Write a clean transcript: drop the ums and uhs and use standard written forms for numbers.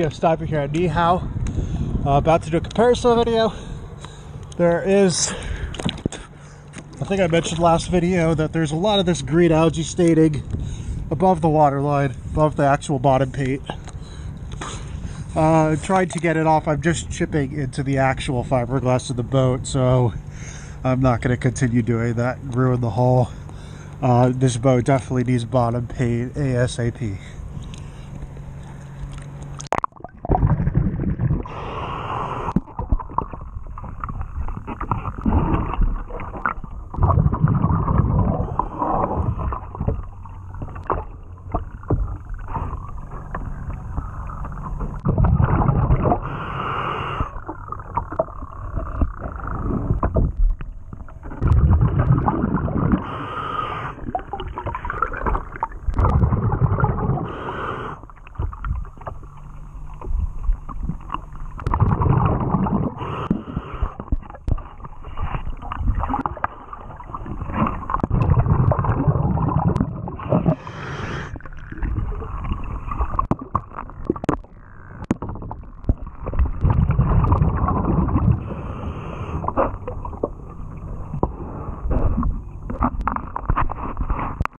Stopping here at Nihow, about to do a comparison video. There is, I think I mentioned last video that there's a lot of this green algae staining above the waterline, above the actual bottom paint. Trying to get it off. I'm just chipping into the actual fiberglass of the boat, so I'm not going to continue doing that and ruin the hull. This boat definitely needs bottom paint ASAP.